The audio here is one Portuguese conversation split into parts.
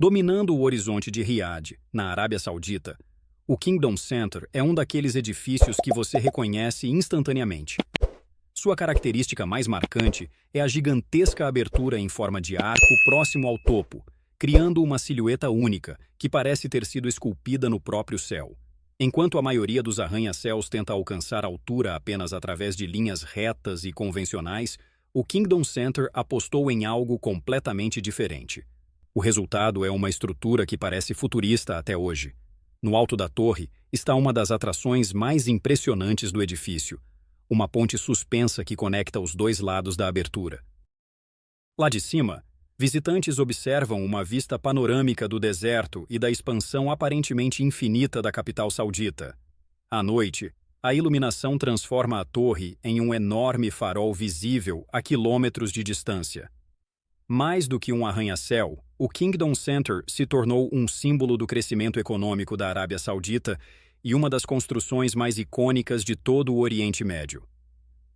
Dominando o horizonte de Riad, na Arábia Saudita, o Kingdom Center é um daqueles edifícios que você reconhece instantaneamente. Sua característica mais marcante é a gigantesca abertura em forma de arco próximo ao topo, criando uma silhueta única, que parece ter sido esculpida no próprio céu. Enquanto a maioria dos arranha-céus tenta alcançar altura apenas através de linhas retas e convencionais, o Kingdom Center apostou em algo completamente diferente. O resultado é uma estrutura que parece futurista até hoje. No alto da torre está uma das atrações mais impressionantes do edifício, uma ponte suspensa que conecta os dois lados da abertura. Lá de cima, visitantes observam uma vista panorâmica do deserto e da expansão aparentemente infinita da capital saudita. À noite, a iluminação transforma a torre em um enorme farol visível a quilômetros de distância. Mais do que um arranha-céu, o Kingdom Center se tornou um símbolo do crescimento econômico da Arábia Saudita e uma das construções mais icônicas de todo o Oriente Médio.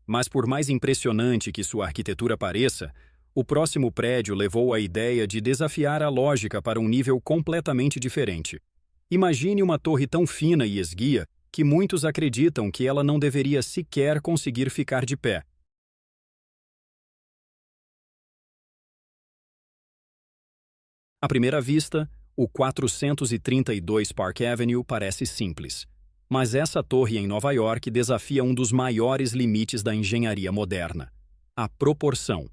Mas por mais impressionante que sua arquitetura pareça, o próximo prédio levou a ideia de desafiar a lógica para um nível completamente diferente. Imagine uma torre tão fina e esguia que muitos acreditam que ela não deveria sequer conseguir ficar de pé. À primeira vista, o 432 Park Avenue parece simples. Mas essa torre em Nova York desafia um dos maiores limites da engenharia moderna: a proporção.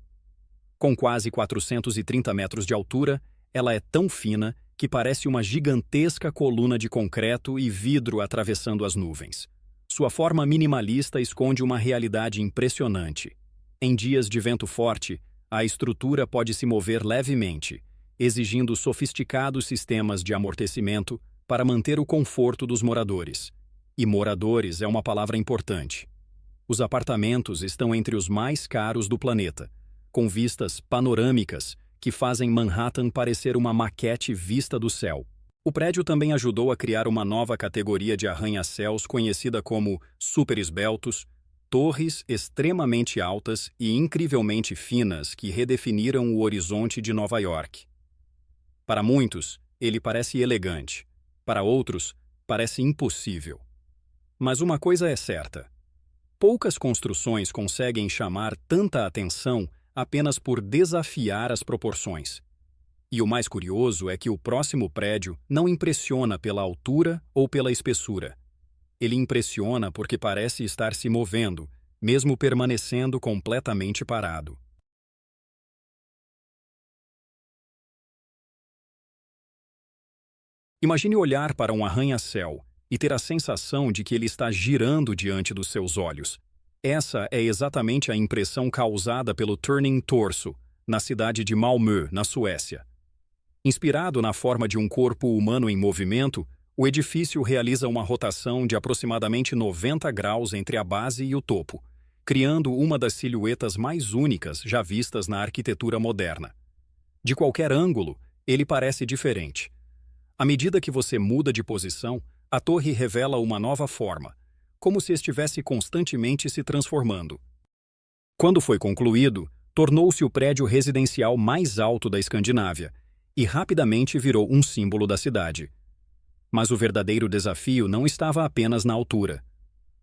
Com quase 430 metros de altura, ela é tão fina que parece uma gigantesca coluna de concreto e vidro atravessando as nuvens. Sua forma minimalista esconde uma realidade impressionante. Em dias de vento forte, a estrutura pode se mover levemente, exigindo sofisticados sistemas de amortecimento para manter o conforto dos moradores. E moradores é uma palavra importante. Os apartamentos estão entre os mais caros do planeta, com vistas panorâmicas que fazem Manhattan parecer uma maquete vista do céu. O prédio também ajudou a criar uma nova categoria de arranha-céus conhecida como superesbeltos, torres extremamente altas e incrivelmente finas que redefiniram o horizonte de Nova York. Para muitos, ele parece elegante. Para outros, parece impossível. Mas uma coisa é certa: poucas construções conseguem chamar tanta atenção apenas por desafiar as proporções. E o mais curioso é que o próximo prédio não impressiona pela altura ou pela espessura. Ele impressiona porque parece estar se movendo, mesmo permanecendo completamente parado. Imagine olhar para um arranha-céu e ter a sensação de que ele está girando diante dos seus olhos. Essa é exatamente a impressão causada pelo Turning Torso, na cidade de Malmö, na Suécia. Inspirado na forma de um corpo humano em movimento, o edifício realiza uma rotação de aproximadamente 90 graus entre a base e o topo, criando uma das silhuetas mais únicas já vistas na arquitetura moderna. De qualquer ângulo, ele parece diferente. À medida que você muda de posição, a torre revela uma nova forma, como se estivesse constantemente se transformando. Quando foi concluído, tornou-se o prédio residencial mais alto da Escandinávia e rapidamente virou um símbolo da cidade. Mas o verdadeiro desafio não estava apenas na altura.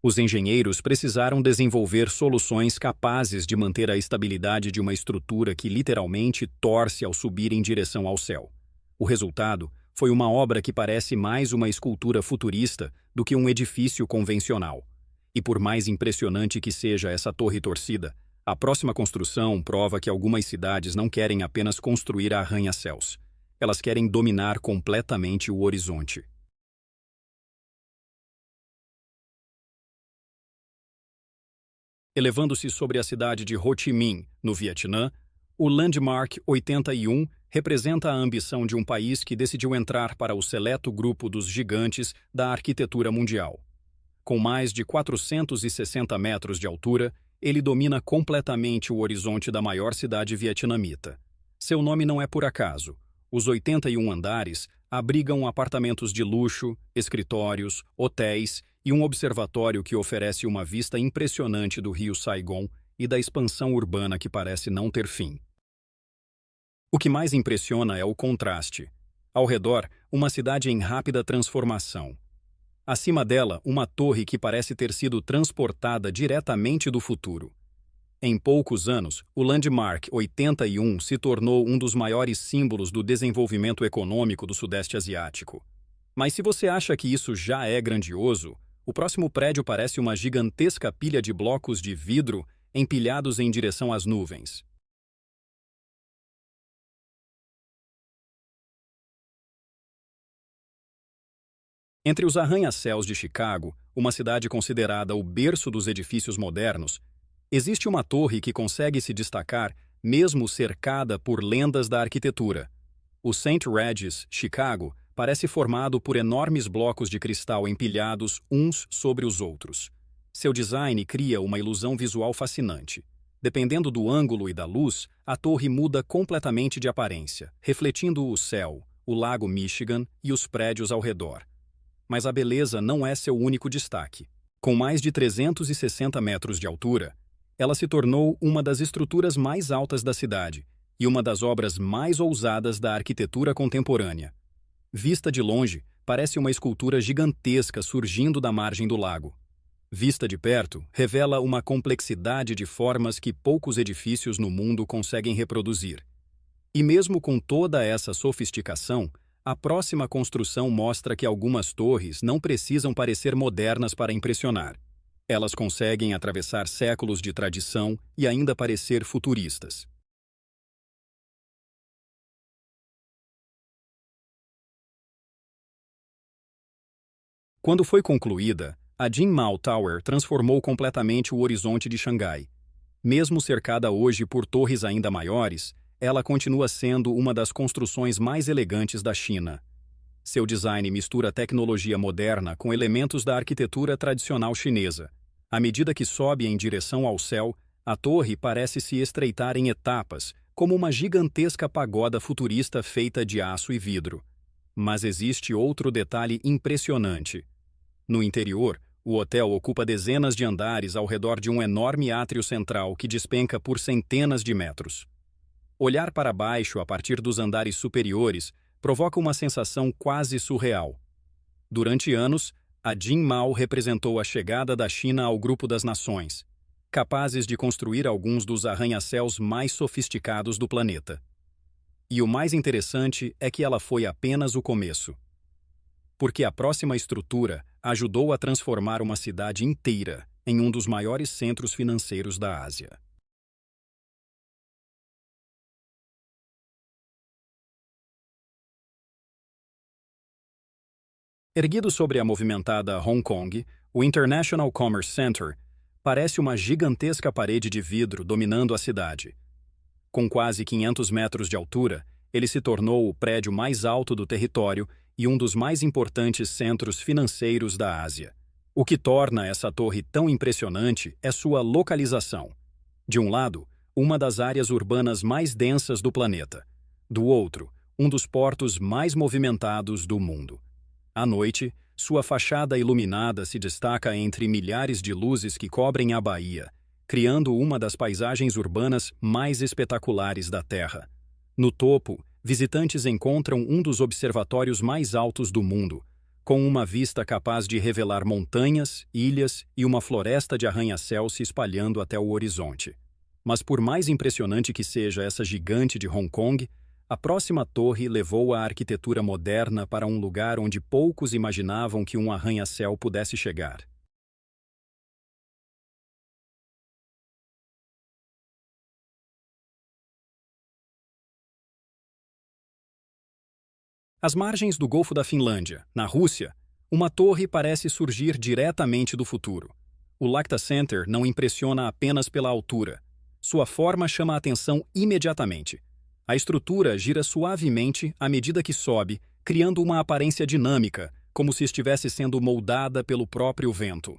Os engenheiros precisaram desenvolver soluções capazes de manter a estabilidade de uma estrutura que literalmente torce ao subir em direção ao céu. O resultado foi uma obra que parece mais uma escultura futurista do que um edifício convencional. E por mais impressionante que seja essa torre torcida, a próxima construção prova que algumas cidades não querem apenas construir arranha-céus. Elas querem dominar completamente o horizonte. Elevando-se sobre a cidade de Ho Chi Minh, no Vietnã, o Landmark 81 representa a ambição de um país que decidiu entrar para o seleto grupo dos gigantes da arquitetura mundial. Com mais de 460 metros de altura, ele domina completamente o horizonte da maior cidade vietnamita. Seu nome não é por acaso. Os 81 andares abrigam apartamentos de luxo, escritórios, hotéis e um observatório que oferece uma vista impressionante do rio Saigon e da expansão urbana que parece não ter fim. O que mais impressiona é o contraste. Ao redor, uma cidade em rápida transformação. Acima dela, uma torre que parece ter sido transportada diretamente do futuro. Em poucos anos, o Landmark 81 se tornou um dos maiores símbolos do desenvolvimento econômico do Sudeste Asiático. Mas se você acha que isso já é grandioso, o próximo prédio parece uma gigantesca pilha de blocos de vidro empilhados em direção às nuvens. Entre os arranha-céus de Chicago, uma cidade considerada o berço dos edifícios modernos, existe uma torre que consegue se destacar mesmo cercada por lendas da arquitetura. O St. Regis, Chicago, parece formado por enormes blocos de cristal empilhados uns sobre os outros. Seu design cria uma ilusão visual fascinante. Dependendo do ângulo e da luz, a torre muda completamente de aparência, refletindo o céu, o lago Michigan e os prédios ao redor. Mas a beleza não é seu único destaque. Com mais de 360 metros de altura, ela se tornou uma das estruturas mais altas da cidade e uma das obras mais ousadas da arquitetura contemporânea. Vista de longe, parece uma escultura gigantesca surgindo da margem do lago. Vista de perto, revela uma complexidade de formas que poucos edifícios no mundo conseguem reproduzir. E mesmo com toda essa sofisticação, a próxima construção mostra que algumas torres não precisam parecer modernas para impressionar. Elas conseguem atravessar séculos de tradição e ainda parecer futuristas. Quando foi concluída, a Jin Mao Tower transformou completamente o horizonte de Xangai. Mesmo cercada hoje por torres ainda maiores, ela continua sendo uma das construções mais elegantes da China. Seu design mistura tecnologia moderna com elementos da arquitetura tradicional chinesa. À medida que sobe em direção ao céu, a torre parece se estreitar em etapas, como uma gigantesca pagoda futurista feita de aço e vidro. Mas existe outro detalhe impressionante. No interior, o hotel ocupa dezenas de andares ao redor de um enorme átrio central que despenca por centenas de metros. Olhar para baixo a partir dos andares superiores provoca uma sensação quase surreal. Durante anos, a Jin Mao representou a chegada da China ao grupo das nações, capazes de construir alguns dos arranha-céus mais sofisticados do planeta. E o mais interessante é que ela foi apenas o começo. Porque a próxima estrutura ajudou a transformar uma cidade inteira em um dos maiores centros financeiros da Ásia. Erguido sobre a movimentada Hong Kong, o International Commerce Center parece uma gigantesca parede de vidro dominando a cidade. Com quase 500 metros de altura, ele se tornou o prédio mais alto do território e um dos mais importantes centros financeiros da Ásia. O que torna essa torre tão impressionante é sua localização. De um lado, uma das áreas urbanas mais densas do planeta. Do outro, um dos portos mais movimentados do mundo. À noite, sua fachada iluminada se destaca entre milhares de luzes que cobrem a baía, criando uma das paisagens urbanas mais espetaculares da Terra. No topo, visitantes encontram um dos observatórios mais altos do mundo, com uma vista capaz de revelar montanhas, ilhas e uma floresta de arranha-céu se espalhando até o horizonte. Mas por mais impressionante que seja essa gigante de Hong Kong, a próxima torre levou a arquitetura moderna para um lugar onde poucos imaginavam que um arranha-céu pudesse chegar. Às margens do Golfo da Finlândia, na Rússia, uma torre parece surgir diretamente do futuro. O Lacta Center não impressiona apenas pela altura. Sua forma chama a atenção imediatamente. A estrutura gira suavemente à medida que sobe, criando uma aparência dinâmica, como se estivesse sendo moldada pelo próprio vento.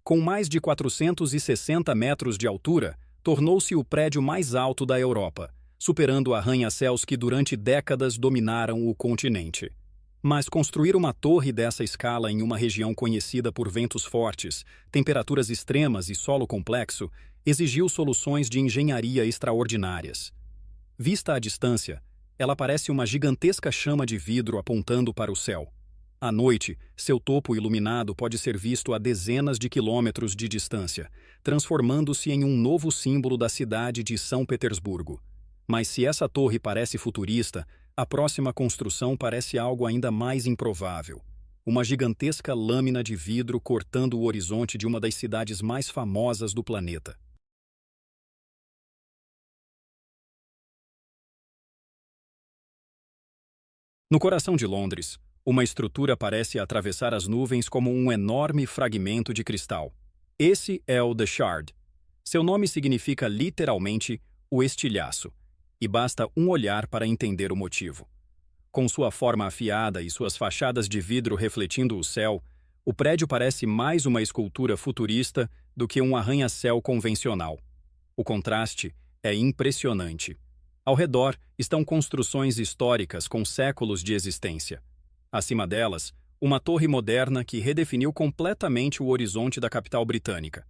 Com mais de 460 metros de altura, tornou-se o prédio mais alto da Europa, superando arranha-céus que durante décadas dominaram o continente. Mas construir uma torre dessa escala em uma região conhecida por ventos fortes, temperaturas extremas e solo complexo exigiu soluções de engenharia extraordinárias. Vista à distância, Ela parece uma gigantesca chama de vidro apontando para o céu. À noite, seu topo iluminado pode ser visto a dezenas de quilômetros de distância, transformando-se em um novo símbolo da cidade de São Petersburgo. Mas se essa torre parece futurista, a próxima construção parece algo ainda mais improvável. Uma gigantesca lâmina de vidro cortando o horizonte de uma das cidades mais famosas do planeta. No coração de Londres, uma estrutura parece atravessar as nuvens como um enorme fragmento de cristal. Esse é o The Shard. Seu nome significa literalmente o estilhaço, e basta um olhar para entender o motivo. Com sua forma afiada e suas fachadas de vidro refletindo o céu, o prédio parece mais uma escultura futurista do que um arranha-céu convencional. O contraste é impressionante. Ao redor estão construções históricas com séculos de existência. Acima delas, uma torre moderna que redefiniu completamente o horizonte da capital britânica.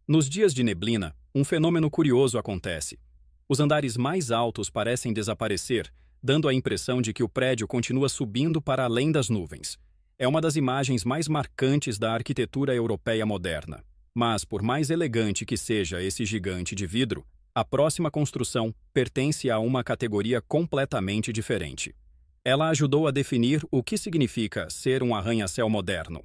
Nos dias de neblina, um fenômeno curioso acontece. Os andares mais altos parecem desaparecer, dando a impressão de que o prédio continua subindo para além das nuvens. É uma das imagens mais marcantes da arquitetura europeia moderna. Mas, por mais elegante que seja esse gigante de vidro, a próxima construção pertence a uma categoria completamente diferente. Ela ajudou a definir o que significa ser um arranha-céu moderno.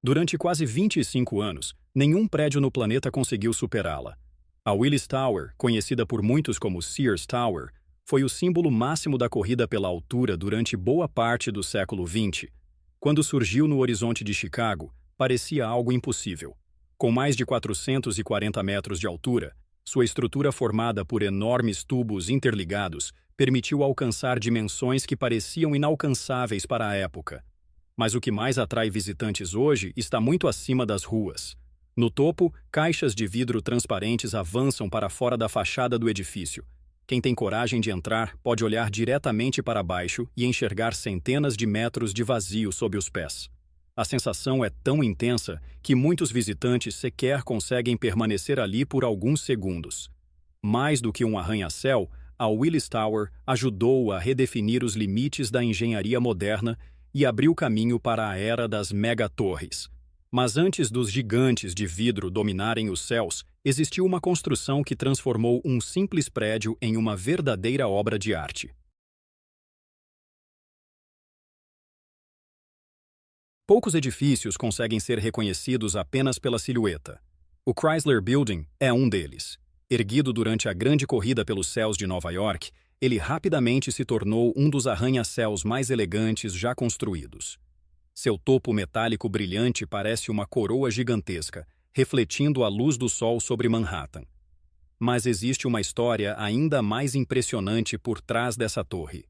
Durante quase 25 anos, nenhum prédio no planeta conseguiu superá-la. A Willis Tower, conhecida por muitos como Sears Tower, foi o símbolo máximo da corrida pela altura durante boa parte do século XX. Quando surgiu no horizonte de Chicago, parecia algo impossível. Com mais de 440 metros de altura, sua estrutura formada por enormes tubos interligados permitiu alcançar dimensões que pareciam inalcançáveis para a época. Mas o que mais atrai visitantes hoje está muito acima das ruas. No topo, caixas de vidro transparentes avançam para fora da fachada do edifício. Quem tem coragem de entrar pode olhar diretamente para baixo e enxergar centenas de metros de vazio sob os pés. A sensação é tão intensa que muitos visitantes sequer conseguem permanecer ali por alguns segundos. Mais do que um arranha-céu, a Willis Tower ajudou a redefinir os limites da engenharia moderna e abriu caminho para a era das megatorres. Mas antes dos gigantes de vidro dominarem os céus, existiu uma construção que transformou um simples prédio em uma verdadeira obra de arte. Poucos edifícios conseguem ser reconhecidos apenas pela silhueta. O Chrysler Building é um deles. Erguido durante a grande corrida pelos céus de Nova York, ele rapidamente se tornou um dos arranha-céus mais elegantes já construídos. Seu topo metálico brilhante parece uma coroa gigantesca, refletindo a luz do sol sobre Manhattan. Mas existe uma história ainda mais impressionante por trás dessa torre.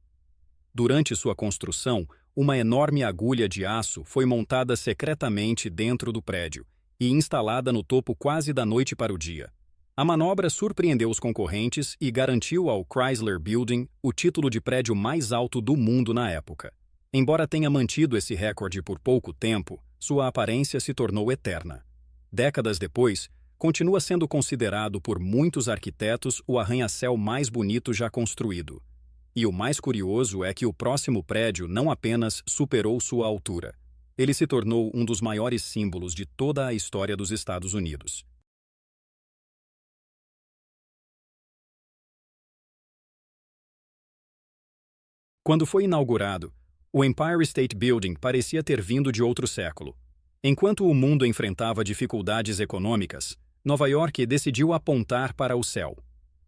Durante sua construção, uma enorme agulha de aço foi montada secretamente dentro do prédio e instalada no topo quase da noite para o dia. A manobra surpreendeu os concorrentes e garantiu ao Chrysler Building o título de prédio mais alto do mundo na época. Embora tenha mantido esse recorde por pouco tempo, sua aparência se tornou eterna. Décadas depois, continua sendo considerado por muitos arquitetos o arranha-céu mais bonito já construído. E o mais curioso é que o próximo prédio não apenas superou sua altura. Ele se tornou um dos maiores símbolos de toda a história dos Estados Unidos. Quando foi inaugurado, o Empire State Building parecia ter vindo de outro século. Enquanto o mundo enfrentava dificuldades econômicas, Nova York decidiu apontar para o céu.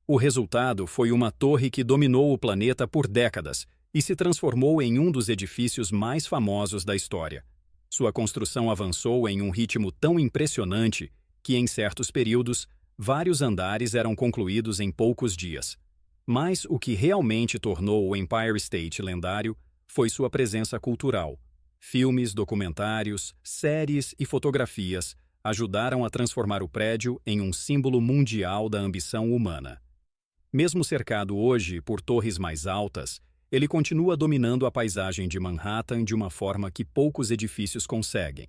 O resultado foi uma torre que dominou o planeta por décadas e se transformou em um dos edifícios mais famosos da história. Sua construção avançou em um ritmo tão impressionante que, em certos períodos, vários andares eram concluídos em poucos dias. Mas o que realmente tornou o Empire State lendário foi sua presença cultural. Filmes, documentários, séries e fotografias ajudaram a transformar o prédio em um símbolo mundial da ambição humana. Mesmo cercado hoje por torres mais altas, ele continua dominando a paisagem de Manhattan de uma forma que poucos edifícios conseguem,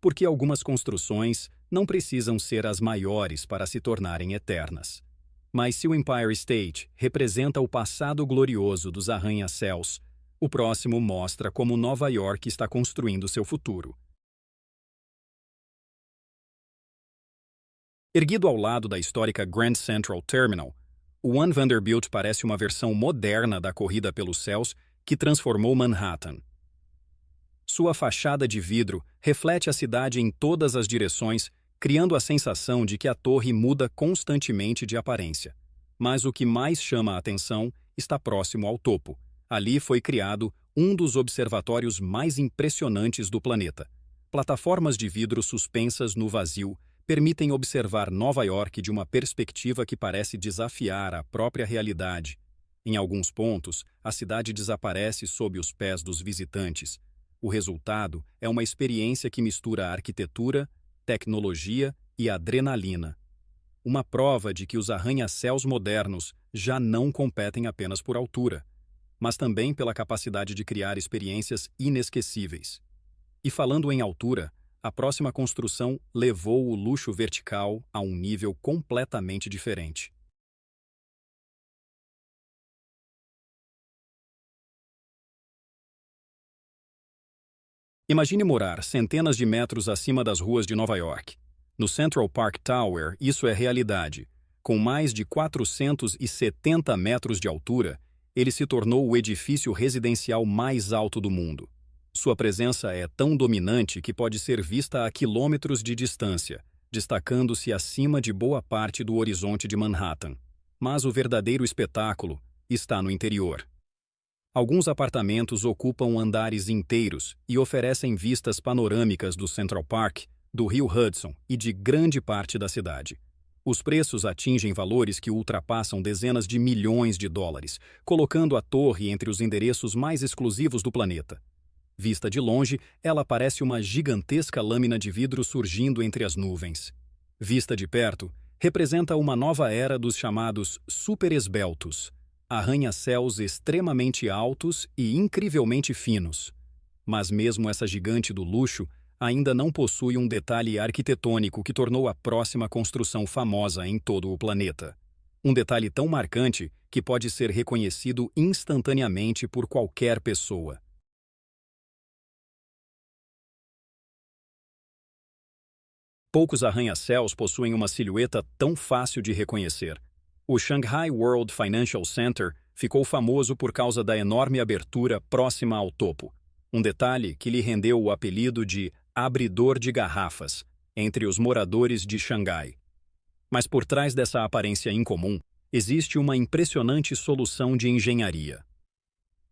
porque algumas construções não precisam ser as maiores para se tornarem eternas. Mas se o Empire State representa o passado glorioso dos arranha-céus, o próximo mostra como Nova York está construindo seu futuro. Erguido ao lado da histórica Grand Central Terminal, o One Vanderbilt parece uma versão moderna da corrida pelos céus que transformou Manhattan. Sua fachada de vidro reflete a cidade em todas as direções, criando a sensação de que a torre muda constantemente de aparência. Mas o que mais chama a atenção está próximo ao topo. Ali foi criado um dos observatórios mais impressionantes do planeta. Plataformas de vidro suspensas no vazio permitem observar Nova York de uma perspectiva que parece desafiar a própria realidade. Em alguns pontos, a cidade desaparece sob os pés dos visitantes. O resultado é uma experiência que mistura arquitetura, tecnologia e adrenalina. Uma prova de que os arranha-céus modernos já não competem apenas por altura, mas também pela capacidade de criar experiências inesquecíveis. E falando em altura, a próxima construção levou o luxo vertical a um nível completamente diferente. Imagine morar centenas de metros acima das ruas de Nova York. No Central Park Tower, isso é realidade. Com mais de 470 metros de altura, ele se tornou o edifício residencial mais alto do mundo. Sua presença é tão dominante que pode ser vista a quilômetros de distância, destacando-se acima de boa parte do horizonte de Manhattan. Mas o verdadeiro espetáculo está no interior. Alguns apartamentos ocupam andares inteiros e oferecem vistas panorâmicas do Central Park, do rio Hudson e de grande parte da cidade. Os preços atingem valores que ultrapassam dezenas de milhões de dólares, colocando a torre entre os endereços mais exclusivos do planeta. Vista de longe, ela parece uma gigantesca lâmina de vidro surgindo entre as nuvens. Vista de perto, representa uma nova era dos chamados superesbeltos, arranha-céus extremamente altos e incrivelmente finos. Mas mesmo essa gigante do luxo ainda não possui um detalhe arquitetônico que tornou a próxima construção famosa em todo o planeta. Um detalhe tão marcante que pode ser reconhecido instantaneamente por qualquer pessoa. Poucos arranha-céus possuem uma silhueta tão fácil de reconhecer. O Shanghai World Financial Center ficou famoso por causa da enorme abertura próxima ao topo, um detalhe que lhe rendeu o apelido de abridor de garrafas entre os moradores de Xangai. Mas por trás dessa aparência incomum, existe uma impressionante solução de engenharia.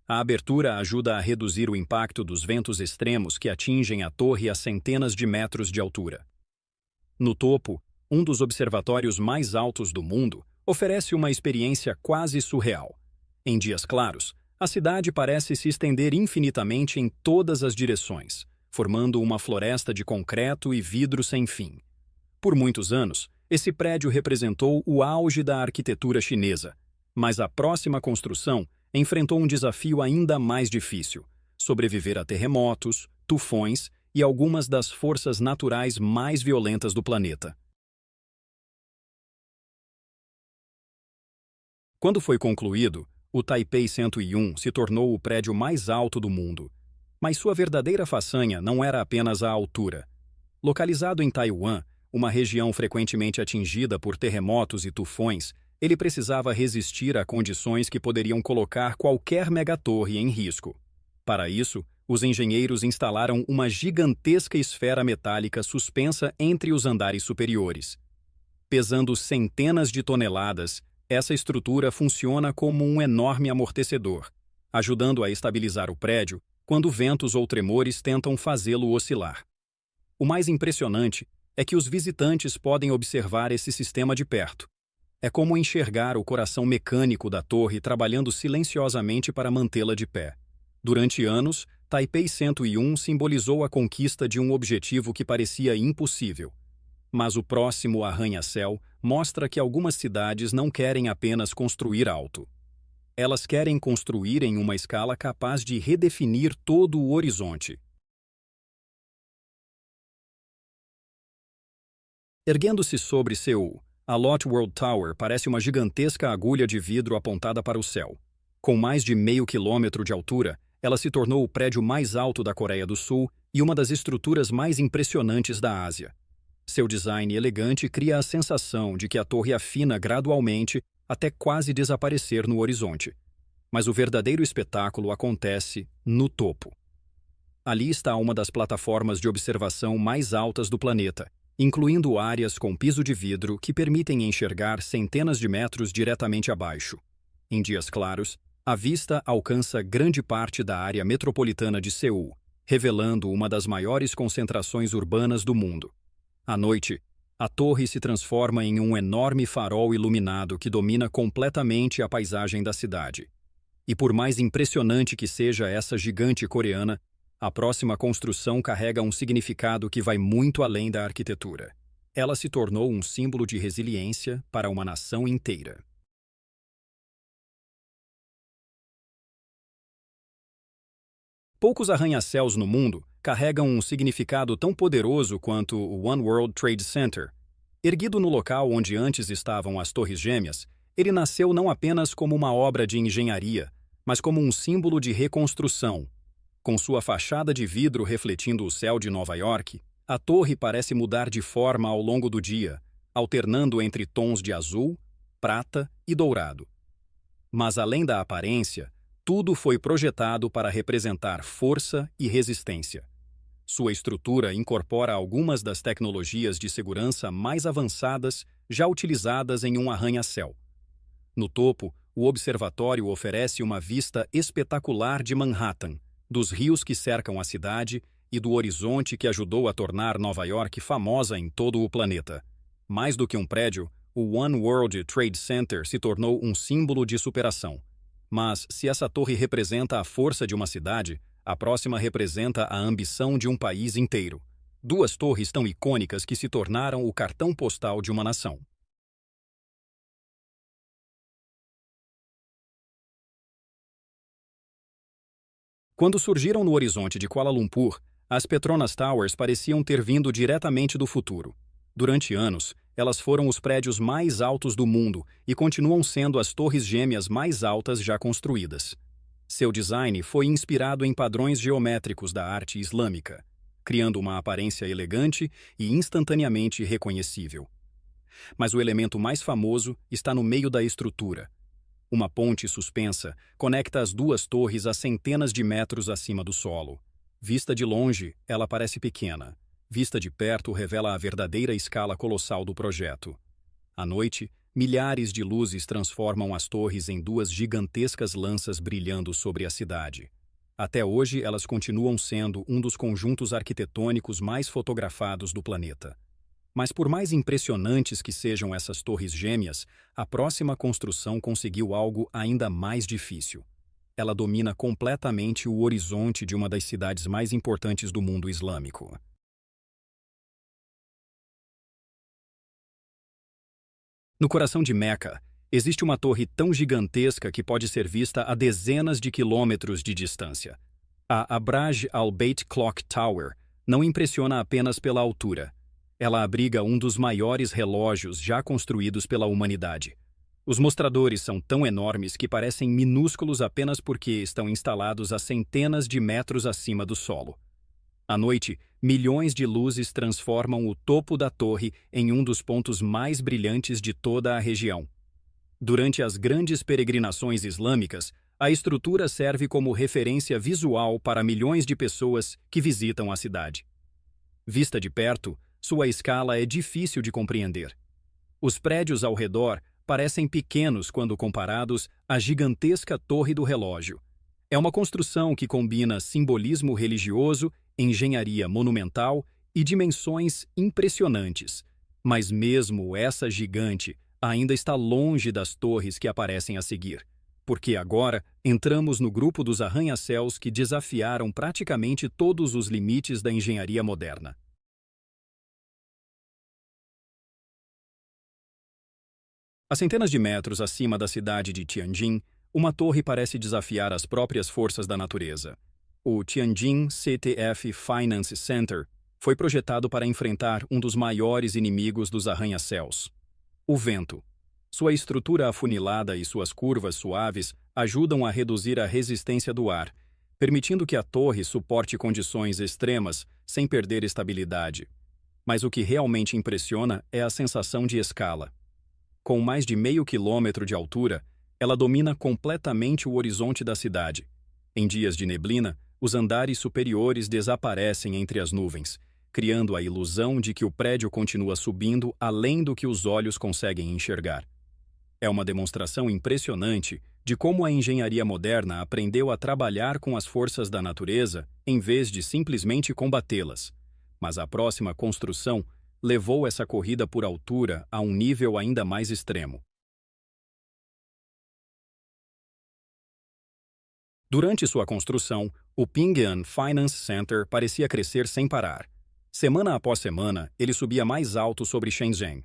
A abertura ajuda a reduzir o impacto dos ventos extremos que atingem a torre a centenas de metros de altura. No topo, um dos observatórios mais altos do mundo oferece uma experiência quase surreal. Em dias claros, a cidade parece se estender infinitamente em todas as direções, formando uma floresta de concreto e vidro sem fim. Por muitos anos, esse prédio representou o auge da arquitetura chinesa, mas a próxima construção enfrentou um desafio ainda mais difícil: sobreviver a terremotos, tufões e algumas das forças naturais mais violentas do planeta. Quando foi concluído, o Taipei 101 se tornou o prédio mais alto do mundo. Mas sua verdadeira façanha não era apenas a altura. Localizado em Taiwan, uma região frequentemente atingida por terremotos e tufões, ele precisava resistir a condições que poderiam colocar qualquer megatorre em risco. Para isso, os engenheiros instalaram uma gigantesca esfera metálica suspensa entre os andares superiores. Pesando centenas de toneladas, essa estrutura funciona como um enorme amortecedor, ajudando a estabilizar o prédio quando ventos ou tremores tentam fazê-lo oscilar. O mais impressionante é que os visitantes podem observar esse sistema de perto. É como enxergar o coração mecânico da torre trabalhando silenciosamente para mantê-la de pé. Durante anos, Taipei 101 simbolizou a conquista de um objetivo que parecia impossível. Mas o próximo arranha-céu mostra que algumas cidades não querem apenas construir alto. Elas querem construir em uma escala capaz de redefinir todo o horizonte. Erguendo-se sobre Seul, a Lotte World Tower parece uma gigantesca agulha de vidro apontada para o céu. Com mais de meio quilômetro de altura, ela se tornou o prédio mais alto da Coreia do Sul e uma das estruturas mais impressionantes da Ásia. Seu design elegante cria a sensação de que a torre afina gradualmente até quase desaparecer no horizonte. Mas o verdadeiro espetáculo acontece no topo. Ali está uma das plataformas de observação mais altas do planeta, incluindo áreas com piso de vidro que permitem enxergar centenas de metros diretamente abaixo. Em dias claros, a vista alcança grande parte da área metropolitana de Seul, revelando uma das maiores concentrações urbanas do mundo. À noite, a torre se transforma em um enorme farol iluminado que domina completamente a paisagem da cidade. E por mais impressionante que seja essa gigante coreana, a próxima construção carrega um significado que vai muito além da arquitetura. Ela se tornou um símbolo de resiliência para uma nação inteira. Poucos arranha-céus no mundo carregam um significado tão poderoso quanto o One World Trade Center. Erguido no local onde antes estavam as Torres Gêmeas, ele nasceu não apenas como uma obra de engenharia, mas como um símbolo de reconstrução. Com sua fachada de vidro refletindo o céu de Nova York, a torre parece mudar de forma ao longo do dia, alternando entre tons de azul, prata e dourado. Mas além da aparência, tudo foi projetado para representar força e resistência. Sua estrutura incorpora algumas das tecnologias de segurança mais avançadas já utilizadas em um arranha-céu. No topo, o observatório oferece uma vista espetacular de Manhattan, dos rios que cercam a cidade e do horizonte que ajudou a tornar Nova York famosa em todo o planeta. Mais do que um prédio, o One World Trade Center se tornou um símbolo de superação. Mas, se essa torre representa a força de uma cidade, a próxima representa a ambição de um país inteiro. Duas torres tão icônicas que se tornaram o cartão postal de uma nação. Quando surgiram no horizonte de Kuala Lumpur, as Petronas Towers pareciam ter vindo diretamente do futuro. Durante anos, elas foram os prédios mais altos do mundo e continuam sendo as torres gêmeas mais altas já construídas. Seu design foi inspirado em padrões geométricos da arte islâmica, criando uma aparência elegante e instantaneamente reconhecível. Mas o elemento mais famoso está no meio da estrutura. Uma ponte suspensa conecta as duas torres a centenas de metros acima do solo. Vista de longe, ela parece pequena. Vista de perto revela a verdadeira escala colossal do projeto. À noite, milhares de luzes transformam as torres em duas gigantescas lanças brilhando sobre a cidade. Até hoje, elas continuam sendo um dos conjuntos arquitetônicos mais fotografados do planeta. Mas por mais impressionantes que sejam essas torres gêmeas, a próxima construção conseguiu algo ainda mais difícil. Ela domina completamente o horizonte de uma das cidades mais importantes do mundo islâmico. No coração de Meca, existe uma torre tão gigantesca que pode ser vista a dezenas de quilômetros de distância. A Abraj al-Beit Clock Tower não impressiona apenas pela altura. Ela abriga um dos maiores relógios já construídos pela humanidade. Os mostradores são tão enormes que parecem minúsculos apenas porque estão instalados a centenas de metros acima do solo. À noite, milhões de luzes transformam o topo da torre em um dos pontos mais brilhantes de toda a região. Durante as grandes peregrinações islâmicas, a estrutura serve como referência visual para milhões de pessoas que visitam a cidade. Vista de perto, sua escala é difícil de compreender. Os prédios ao redor parecem pequenos quando comparados à gigantesca Torre do Relógio. É uma construção que combina simbolismo religioso, engenharia monumental e dimensões impressionantes. Mas mesmo essa gigante ainda está longe das torres que aparecem a seguir, porque agora entramos no grupo dos arranha-céus que desafiaram praticamente todos os limites da engenharia moderna. A centenas de metros acima da cidade de Tianjin, uma torre parece desafiar as próprias forças da natureza. O Tianjin CTF Finance Center Foi projetado para enfrentar um dos maiores inimigos dos arranha-céus: o vento. Sua estrutura afunilada e suas curvas suaves ajudam a reduzir a resistência do ar, permitindo que a torre suporte condições extremas sem perder estabilidade. Mas o que realmente impressiona é a sensação de escala. Com mais de meio quilômetro de altura, ela domina completamente o horizonte da cidade. Em dias de neblina, os andares superiores desaparecem entre as nuvens, criando a ilusão de que o prédio continua subindo além do que os olhos conseguem enxergar. É uma demonstração impressionante de como a engenharia moderna aprendeu a trabalhar com as forças da natureza em vez de simplesmente combatê-las. Mas a próxima construção levou essa corrida por altura a um nível ainda mais extremo. Durante sua construção, o Ping An Finance Center parecia crescer sem parar. Semana após semana, ele subia mais alto sobre Shenzhen,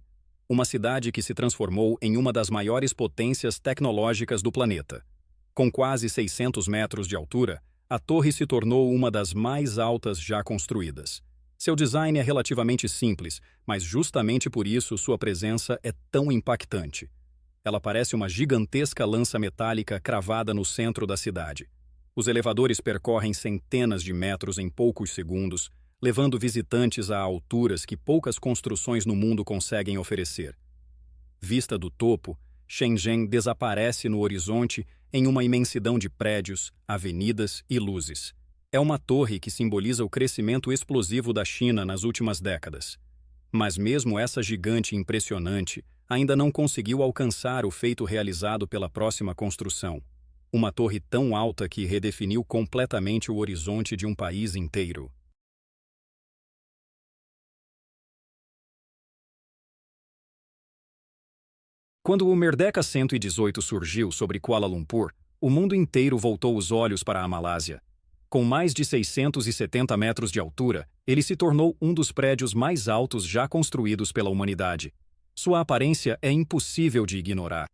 uma cidade que se transformou em uma das maiores potências tecnológicas do planeta. Com quase 600 metros de altura, a torre se tornou uma das mais altas já construídas. Seu design é relativamente simples, mas justamente por isso sua presença é tão impactante. Ela parece uma gigantesca lança metálica cravada no centro da cidade. Os elevadores percorrem centenas de metros em poucos segundos, levando visitantes a alturas que poucas construções no mundo conseguem oferecer. Vista do topo, Shenzhen desaparece no horizonte em uma imensidão de prédios, avenidas e luzes. É uma torre que simboliza o crescimento explosivo da China nas últimas décadas. Mas mesmo essa gigante impressionante ainda não conseguiu alcançar o feito realizado pela próxima construção. Uma torre tão alta que redefiniu completamente o horizonte de um país inteiro. Quando o Merdeka 118 surgiu sobre Kuala Lumpur, o mundo inteiro voltou os olhos para a Malásia. Com mais de 670 metros de altura, ele se tornou um dos prédios mais altos já construídos pela humanidade. Sua aparência é impossível de ignorar.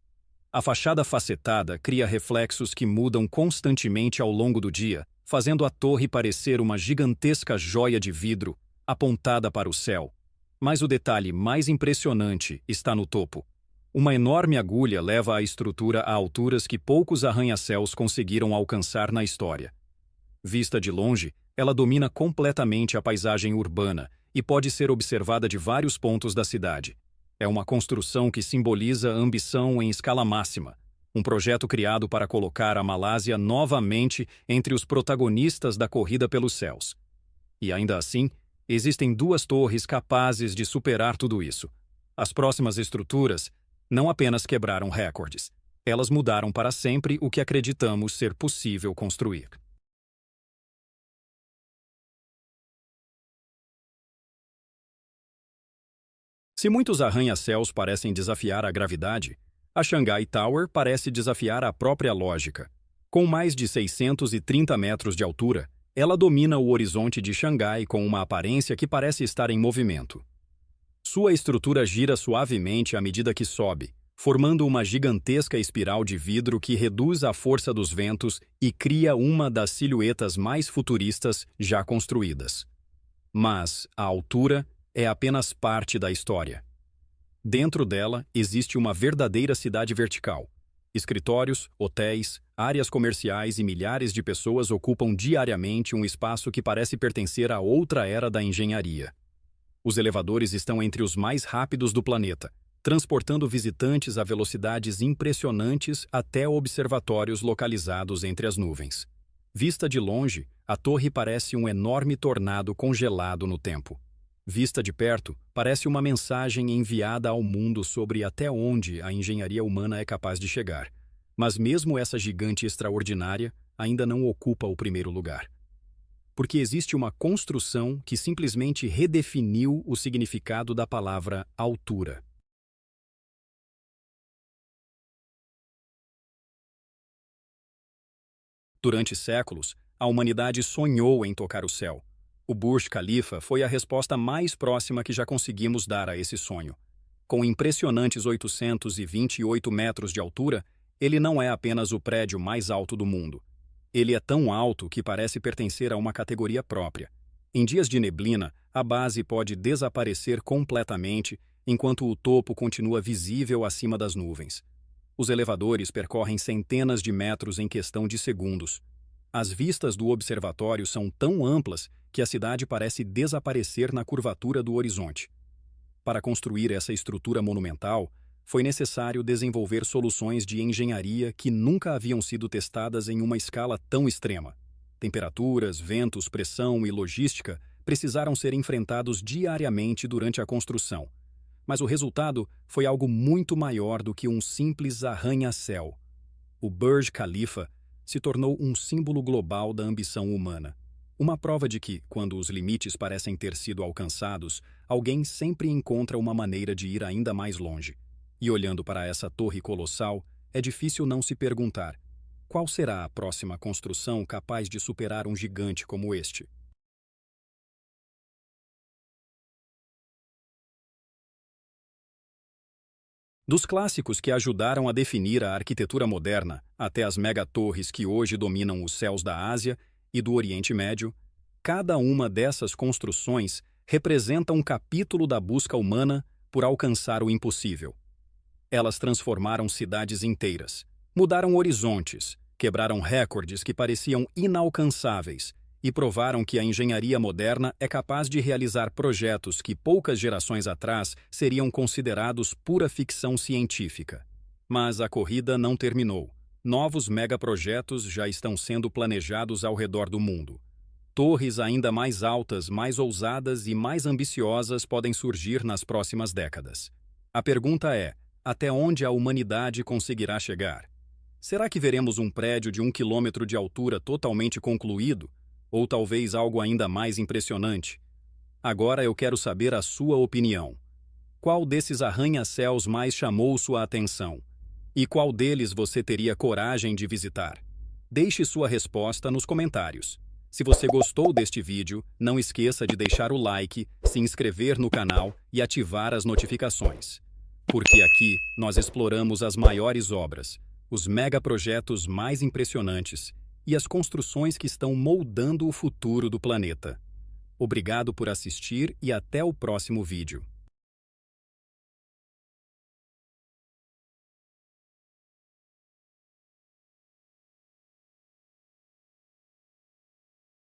A fachada facetada cria reflexos que mudam constantemente ao longo do dia, fazendo a torre parecer uma gigantesca joia de vidro apontada para o céu. Mas o detalhe mais impressionante está no topo. Uma enorme agulha leva a estrutura a alturas que poucos arranha-céus conseguiram alcançar na história. Vista de longe, ela domina completamente a paisagem urbana e pode ser observada de vários pontos da cidade. É uma construção que simboliza a ambição em escala máxima, um projeto criado para colocar a Malásia novamente entre os protagonistas da corrida pelos céus. E ainda assim, existem duas torres capazes de superar tudo isso. As próximas estruturas não apenas quebraram recordes, elas mudaram para sempre o que acreditamos ser possível construir. Se muitos arranha-céus parecem desafiar a gravidade, a Shanghai Tower parece desafiar a própria lógica. Com mais de 630 metros de altura, ela domina o horizonte de Xangai com uma aparência que parece estar em movimento. Sua estrutura gira suavemente à medida que sobe, formando uma gigantesca espiral de vidro que reduz a força dos ventos e cria uma das silhuetas mais futuristas já construídas. Mas a altura é apenas parte da história. Dentro dela existe uma verdadeira cidade vertical. Escritórios, hotéis, áreas comerciais e milhares de pessoas ocupam diariamente um espaço que parece pertencer a outra era da engenharia. Os elevadores estão entre os mais rápidos do planeta, transportando visitantes a velocidades impressionantes até observatórios localizados entre as nuvens. Vista de longe, a torre parece um enorme tornado congelado no tempo. Vista de perto, parece uma mensagem enviada ao mundo sobre até onde a engenharia humana é capaz de chegar. Mas mesmo essa gigante extraordinária ainda não ocupa o primeiro lugar. Porque existe uma construção que simplesmente redefiniu o significado da palavra altura. Durante séculos, a humanidade sonhou em tocar o céu. O Burj Khalifa foi a resposta mais próxima que já conseguimos dar a esse sonho. Com impressionantes 828 metros de altura, ele não é apenas o prédio mais alto do mundo. Ele é tão alto que parece pertencer a uma categoria própria. Em dias de neblina, a base pode desaparecer completamente enquanto o topo continua visível acima das nuvens. Os elevadores percorrem centenas de metros em questão de segundos. As vistas do observatório são tão amplas que a cidade parece desaparecer na curvatura do horizonte. Para construir essa estrutura monumental, foi necessário desenvolver soluções de engenharia que nunca haviam sido testadas em uma escala tão extrema. Temperaturas, ventos, pressão e logística precisaram ser enfrentados diariamente durante a construção. Mas o resultado foi algo muito maior do que um simples arranha-céu. O Burj Khalifa se tornou um símbolo global da ambição humana. Uma prova de que, quando os limites parecem ter sido alcançados, alguém sempre encontra uma maneira de ir ainda mais longe. E olhando para essa torre colossal, é difícil não se perguntar: qual será a próxima construção capaz de superar um gigante como este? Dos clássicos que ajudaram a definir a arquitetura moderna até as megatorres que hoje dominam os céus da Ásia e do Oriente Médio, cada uma dessas construções representa um capítulo da busca humana por alcançar o impossível. Elas transformaram cidades inteiras, mudaram horizontes, quebraram recordes que pareciam inalcançáveis e provaram que a engenharia moderna é capaz de realizar projetos que poucas gerações atrás seriam considerados pura ficção científica. Mas a corrida não terminou. Novos megaprojetos já estão sendo planejados ao redor do mundo. Torres ainda mais altas, mais ousadas e mais ambiciosas podem surgir nas próximas décadas. A pergunta é: até onde a humanidade conseguirá chegar? Será que veremos um prédio de 1 quilômetro de altura totalmente concluído? Ou talvez algo ainda mais impressionante? Agora eu quero saber a sua opinião. Qual desses arranha-céus mais chamou sua atenção? E qual deles você teria coragem de visitar? Deixe sua resposta nos comentários. Se você gostou deste vídeo, não esqueça de deixar o like, se inscrever no canal e ativar as notificações. Porque aqui nós exploramos as maiores obras, os megaprojetos mais impressionantes e as construções que estão moldando o futuro do planeta. Obrigado por assistir e até o próximo vídeo.